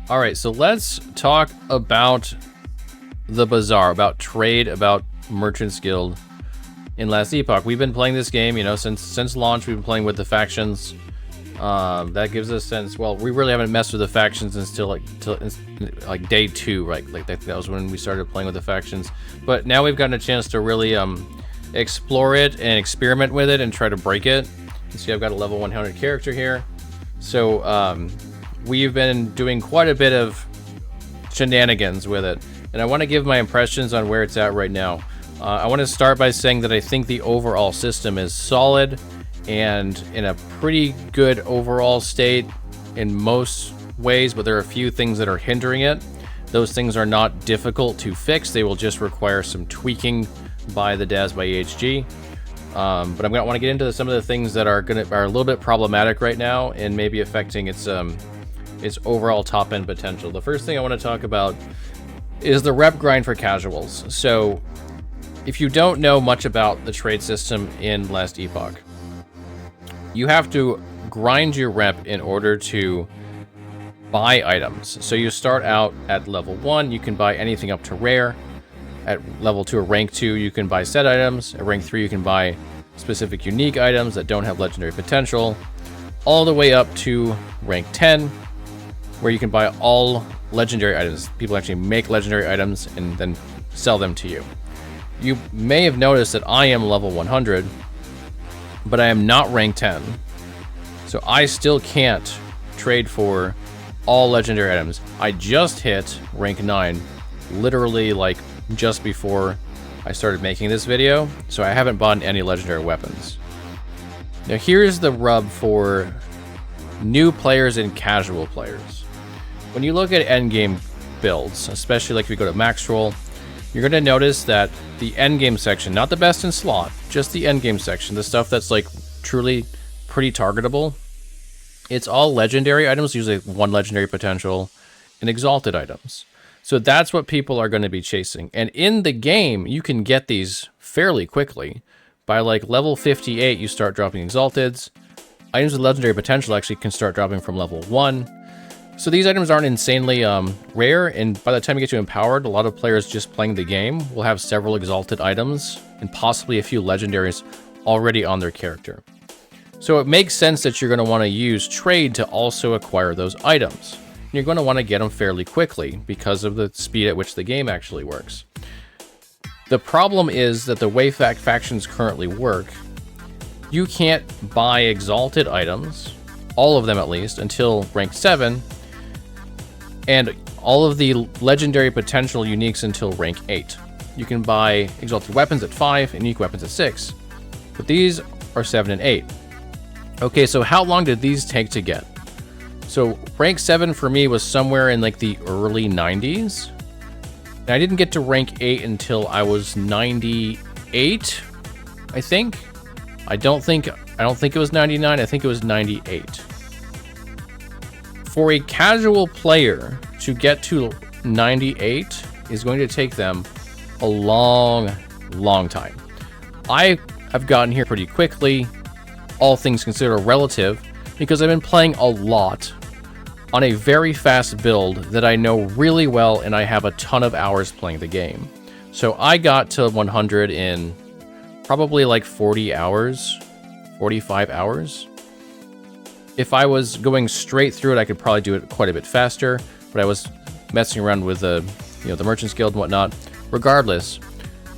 All right, so let's talk about the bazaar, about trade, about Merchants Guild in Last Epoch. We've been playing this game, you know, since launch. We've been playing with the factions. That gives us a sense. Well, we really haven't messed with the factions until like day 2, right? Like that was when we started playing with the factions. But now we've gotten a chance to really explore it and experiment with it and try to break it. You see, I've got a level 100 character here. So we've been doing quite a bit of shenanigans with it, and I want to give my impressions on where it's at right now. I want to start by saying that I think the overall system is solid and in a pretty good overall state in most ways, but there are a few things that are hindering it. Those things are not difficult to fix. They will just require some tweaking by the devs, by EHG. But I'm going to want to get into some of the things that are a little bit problematic right now and maybe affecting its overall top end potential. The first thing I want to talk about is the rep grind for casuals. So if you don't know much about the trade system in Last Epoch, you have to grind your rep in order to buy items. So you start out at level 1, you can buy anything up to rare. At level 2 or rank 2, you can buy set items. At rank 3, you can buy specific unique items that don't have legendary potential. All the way up to rank 10, where you can buy all legendary items. People actually make legendary items and then sell them to you. You may have noticed that I am level 100, but I am not rank 10. So I still can't trade for all legendary items. I just hit rank 9, literally like just before I started making this video, so I haven't bought any legendary weapons. Now here's the rub for new players and casual players. When you look at endgame builds, especially like if you go to max roll, you're going to notice that the endgame section, not the best in slot, just the endgame section, the stuff that's like truly pretty targetable, it's all legendary items, usually 1 legendary potential, and exalted items. So that's what people are going to be chasing. And in the game, you can get these fairly quickly. By like level 58, you start dropping exalteds. Items with legendary potential actually can start dropping from level 1. So these items aren't insanely rare, and by the time you get to empowered, a lot of players just playing the game will have several exalted items and possibly a few legendaries already on their character. So it makes sense that you're going to want to use trade to also acquire those items. You're going to want to get them fairly quickly because of the speed at which the game actually works. The problem is that the way factions currently work, you can't buy exalted items, all of them at least, until rank 7, and all of the legendary potential uniques until rank 8. You can buy exalted weapons at 5, and unique weapons at 6, but these are 7 and 8. Okay, so how long did these take to get? So rank 7 for me was somewhere in like the early 90s. And I didn't get to rank 8 until I was 98, I think. I don't think it was 99, I think it was 98. For a casual player to get to 98 is going to take them a long, long time. I have gotten here pretty quickly, all things considered relative, because I've been playing a lot on a very fast build that I know really well, and I have a ton of hours playing the game. So I got to 100 in probably like 40 hours, 45 hours. If I was going straight through it, I could probably do it quite a bit faster, but I was messing around with the Merchants Guild and whatnot. Regardless,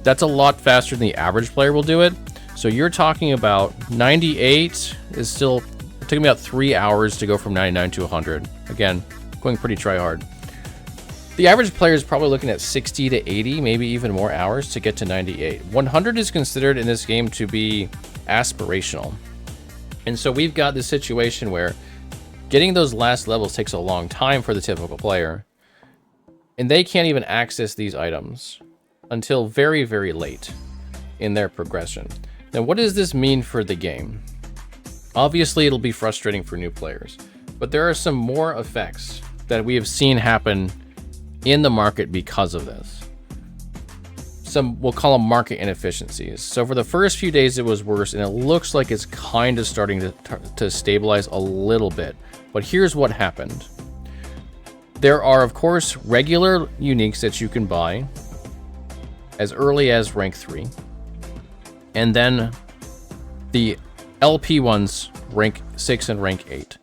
that's a lot faster than the average player will do it. So you're talking about 98 is still, it took me about 3 hours to go from 99 to 100. Again, going pretty try hard. The average player is probably looking at 60 to 80, maybe even more hours to get to 98. 100 is considered in this game to be aspirational. And so we've got this situation where getting those last levels takes a long time for the typical player. And they can't even access these items until very, very late in their progression. Now, what does this mean for the game? Obviously, it'll be frustrating for new players, but there are some more effects that we have seen happen in the market because of this. Some, we'll call them market inefficiencies. So for the first few days, it was worse, and it looks like it's kind of starting to stabilize a little bit. But here's what happened. There are, of course, regular uniques that you can buy as early as rank 3. And then the LP ones, rank 6 and rank 8.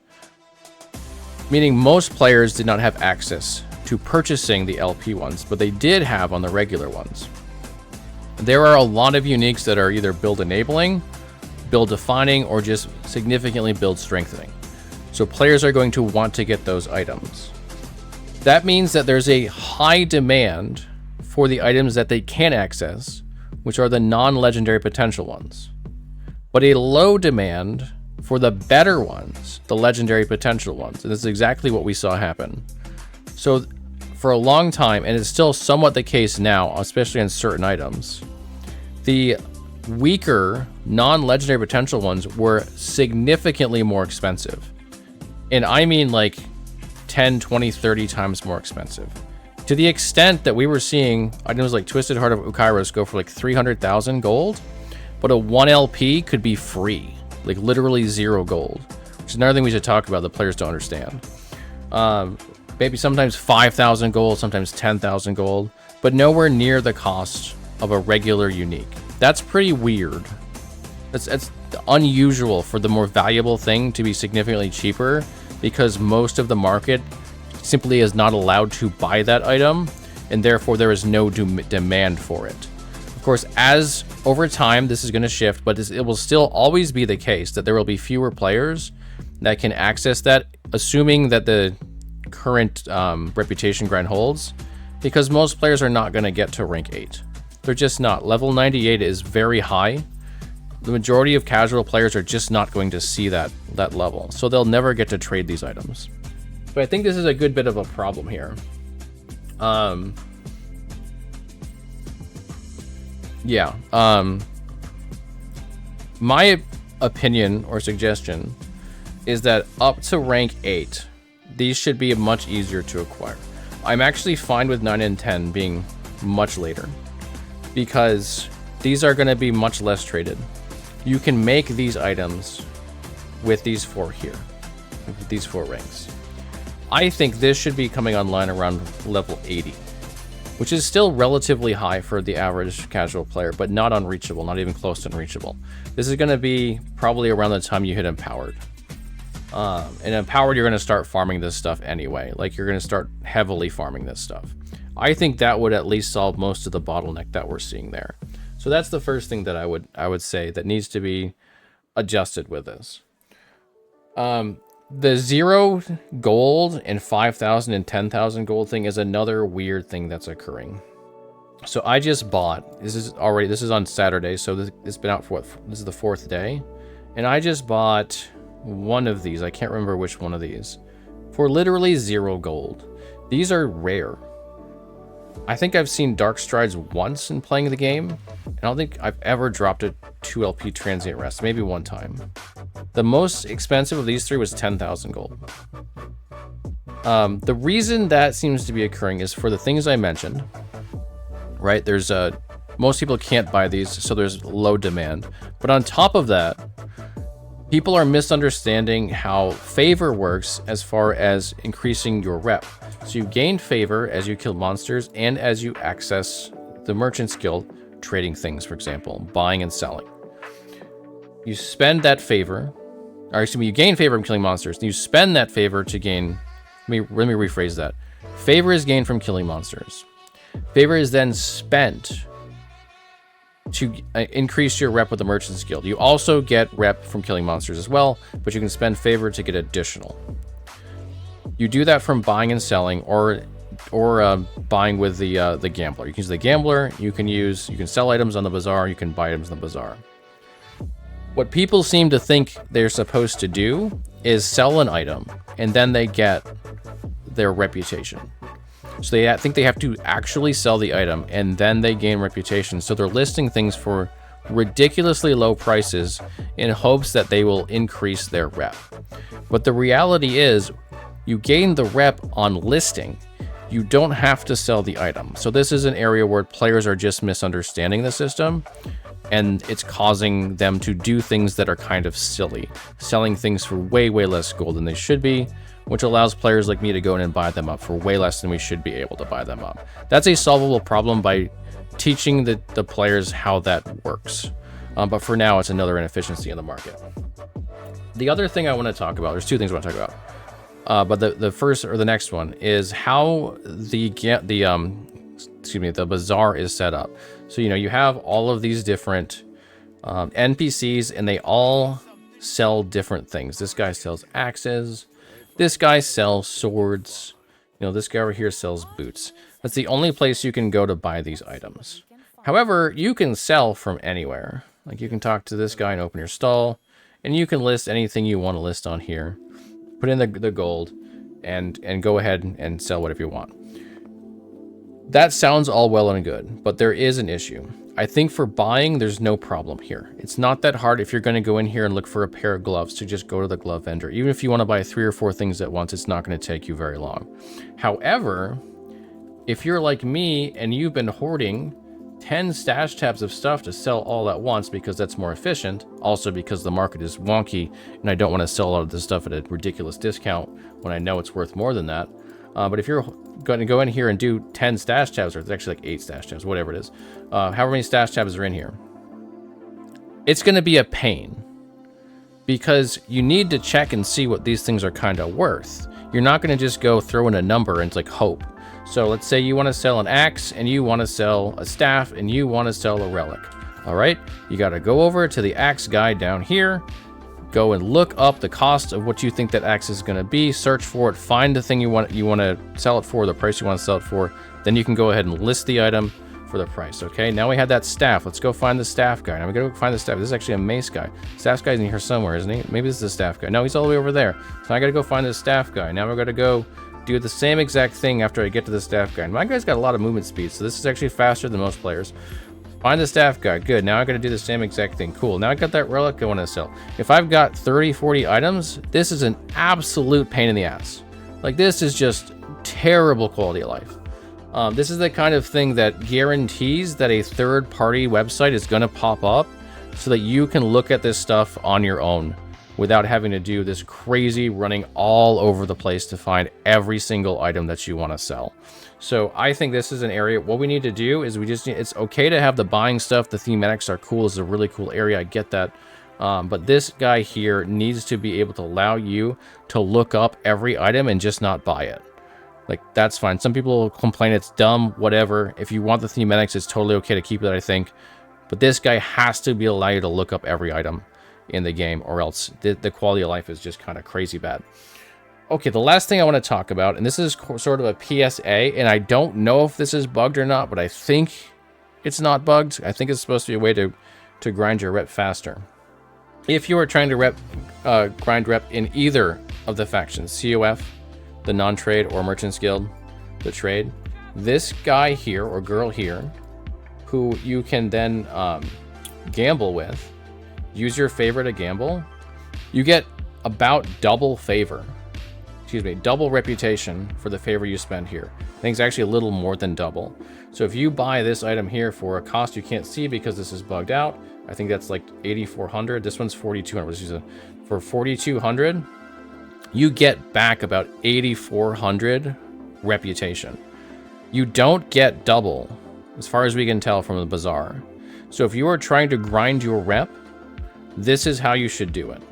Meaning most players did not have access to purchasing the LP ones, but they did have on the regular ones. There are a lot of uniques that are either build enabling, build defining, or just significantly build strengthening. So players are going to want to get those items. That means that there's a high demand for the items that they can access, which are the non-legendary potential ones, but a low demand for the better ones, the legendary potential ones. And this is exactly what we saw happen. So for a long time, and it's still somewhat the case now, especially on certain items, the weaker non-legendary potential ones were significantly more expensive. And I mean like 10, 20, 30 times more expensive. To the extent that we were seeing items like Twisted Heart of Ukairos go for like 300,000 gold, but a 1 LP could be free, like literally 0 gold, which is another thing we should talk about that players don't understand. Maybe sometimes 5,000 gold, sometimes 10,000 gold, but nowhere near the cost of a regular unique. That's pretty weird. That's unusual for the more valuable thing to be significantly cheaper, because most of the market simply is not allowed to buy that item, and therefore there is no demand for it. Of course, as over time, this is going to shift, but it will still always be the case that there will be fewer players that can access that, assuming that the current reputation grind holds, because most players are not going to get to rank 8. They're just not. Level 98 is very high. The majority of casual players are just not going to see that level, so they'll never get to trade these items. But I think this is a good bit of a problem here. My opinion or suggestion is that up to rank 8, these should be much easier to acquire. I'm actually fine with 9 and 10 being much later, because these are going to be much less traded. You can make these items with these 4 here, with these 4 ranks. I think this should be coming online around level 80, which is still relatively high for the average casual player, but not unreachable, not even close to unreachable. This is going to be probably around the time you hit Empowered. And Empowered, you're going to start farming this stuff anyway. Like, you're going to start heavily farming this stuff. I think that would at least solve most of the bottleneck that we're seeing there. So that's the first thing that I would say that needs to be adjusted with this. The 0 gold and 5,000 and 10,000 gold thing is another weird thing that's occurring. So I just bought, this is on Saturday, so it's been out for this is the 4th day. And I just bought one of these, I can't remember which one of these, for literally 0 gold. These are rare. I think I've seen Dark Strides once in playing the game. I don't think I've ever dropped a 2 LP Transient Rest, maybe one time. The most expensive of these 3 was 10,000 gold. The reason that seems to be occurring is for the things I mentioned, right? There's most people can't buy these, so there's low demand. But on top of that, people are misunderstanding how favor works as far as increasing your rep. So you gain favor as you kill monsters and as you access the Merchant's Guild, trading things, for example, buying and selling. You spend that favor, or excuse me, you gain favor from killing monsters, and you spend that favor to gain, let me rephrase that. Favor is gained from killing monsters. Favor is then spent to increase your rep with the Merchant's Guild. You also get rep from killing monsters as well, but you can spend favor to get additional. You do that from buying and selling, or buying with the gambler. You can use the gambler. You can sell items on the bazaar. You can buy items on the bazaar. What people seem to think they're supposed to do is sell an item, and then they get their reputation. So they think they have to actually sell the item, and then they gain reputation. So they're listing things for ridiculously low prices in hopes that they will increase their rep. But the reality is, you gain the rep on listing. You don't have to sell the item. So this is an area where players are just misunderstanding the system, and it's causing them to do things that are kind of silly, selling things for way, way less gold than they should be, which allows players like me to go in and buy them up for way less than we should be able to buy them up. That's a solvable problem by teaching the players how that works. But for now, it's another inefficiency in the market. The other thing I want to talk about, there's two things I want to talk about. But the first or the next one is how the bazaar is set up. So, you have all of these different NPCs, and they all sell different things. This guy sells axes. This guy sells swords. This guy over here sells boots. That's the only place you can go to buy these items. However, you can sell from anywhere. Like, you can talk to this guy and open your stall, and you can list anything you want to list on here. Put in the gold, and go ahead and sell whatever you want. That sounds all well and good, but there is an issue. I think for buying, there's no problem here. It's not that hard if you're going to go in here and look for a pair of gloves to just go to the glove vendor. Even if you want to buy 3 or 4 things at once, it's not going to take you very long. However, if you're like me and you've been hoarding 10 stash tabs of stuff to sell all at once because that's more efficient, also because the market is wonky and I don't want to sell all of this stuff at a ridiculous discount when I know it's worth more than that. But if you're going to go in here and do 10 stash tabs, or it's actually like 8 stash tabs, whatever it is, however many stash tabs are in here, it's going to be a pain because you need to check and see what these things are kind of worth. You're not going to just go throw in a number and it's like hope. So let's say you want to sell an axe and you want to sell a staff and you want to sell a relic. All right, you got to go over to the axe guy down here, go and look up the cost of what you think that axe is going to be, search for it, find the thing you want to sell it for, the price you want to sell it for. Then you can go ahead and list the item for the price. Okay, now we had that staff. Let's go find the staff guy. Now we got to find the staff. This is actually a mace guy. Staff guy's in here somewhere, isn't he? Maybe this is the staff guy. No, he's all the way over there. So I got to go find the staff guy. Now we're going to go do the same exact thing after I get to the staff guy. My guy's got a lot of movement speed, so this is actually faster than most players. Find the staff guy. Good. Now I got to do the same exact thing. Cool. Now I got that relic I want to sell. If I've got 30, 40 items, this is an absolute pain in the ass. Like, this is just terrible quality of life. This is the kind of thing that guarantees that a third-party website is going to pop up so that you can look at this stuff on your own without having to do this crazy running all over the place to find every single item that you want to sell. So I think this is an area, what we need to do is it's okay to have the buying stuff. The thematics are cool. It's a really cool area. I get that. But this guy here needs to be able to allow you to look up every item and just not buy it. Like, that's fine. Some people will complain it's dumb, whatever. If you want the thematics, it's totally okay to keep it, I think. But this guy has to be allow you to look up every item in the game, or else the quality of life is just kind of crazy bad. Okay, the last thing I want to talk about, and this is sort of a PSA, and I don't know if this is bugged or not, but I think it's not bugged. I think it's supposed to be a way to grind your rep faster. If you are trying to grind rep in either of the factions, COF, the non-trade, or Merchants Guild, the trade, this guy here or girl here, who you can then gamble with, use your favor to gamble, you get about double favor. Excuse me, double reputation for the favor you spend here. I think it's actually a little more than double. So if you buy this item here for a cost you can't see because this is bugged out, I think that's like 8,400. This one's 4,200. For 4,200, you get back about 8,400 reputation. You don't get double, as far as we can tell from the bazaar. So if you are trying to grind your rep, this is how you should do it.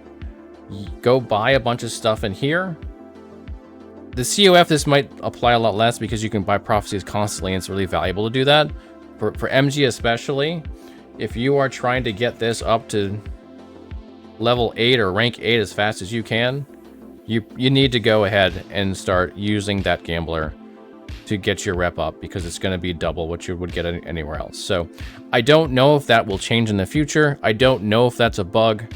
Go buy a bunch of stuff in here. The COF, this might apply a lot less because you can buy prophecies constantly and it's really valuable to do that. For MG especially, if you are trying to get this up to level 8 or rank 8 as fast as you can, you need to go ahead and start using that gambler to get your rep up, because it's going to be double what you would get anywhere else. So I don't know if that will change in the future. I don't know if that's a bug.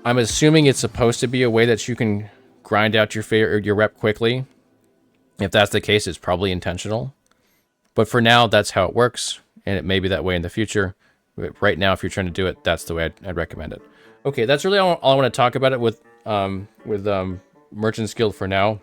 I'm assuming it's supposed to be a way that you can grind out your rep quickly. If that's the case, it's probably intentional. But for now, that's how it works, and it may be that way in the future. But right now, if you're trying to do it, that's the way I'd recommend it. Okay, that's really all I want to talk about it with Merchants Guild for now.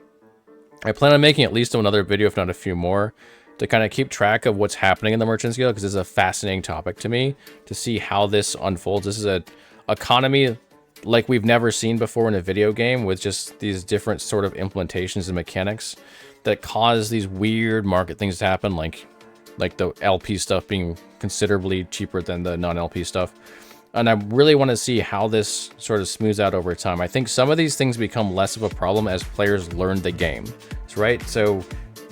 I plan on making at least another video, if not a few more, to kind of keep track of what's happening in the Merchants Guild, because it's a fascinating topic to me to see how this unfolds. This is an economy like we've never seen before in a video game, with just these different sort of implementations and mechanics that cause these weird market things to happen, like the LP stuff being considerably cheaper than the non-LP stuff. And I really want to see how this sort of smooths out over time. I think some of these things become less of a problem as players learn the game, right? So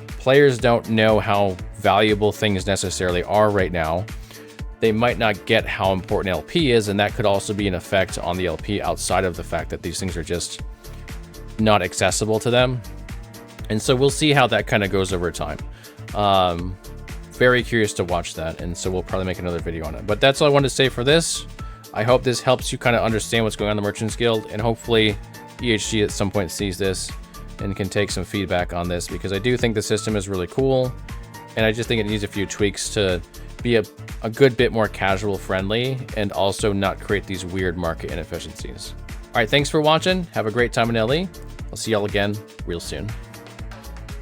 players don't know how valuable things necessarily are right now. They might not get how important LP is, and that could also be an effect on the LP outside of the fact that these things are just not accessible to them. And so we'll see how that kind of goes over time. Very curious to watch that, and so we'll probably make another video on it. But that's all I wanted to say for this. I hope this helps you kind of understand what's going on in the Merchants Guild, and hopefully EHG at some point sees this and can take some feedback on this, because I do think the system is really cool, and I just think it needs a few tweaks to be a good bit more casual friendly and also not create these weird market inefficiencies. All right, thanks for watching. Have a great time in LE. I'll see y'all again real soon.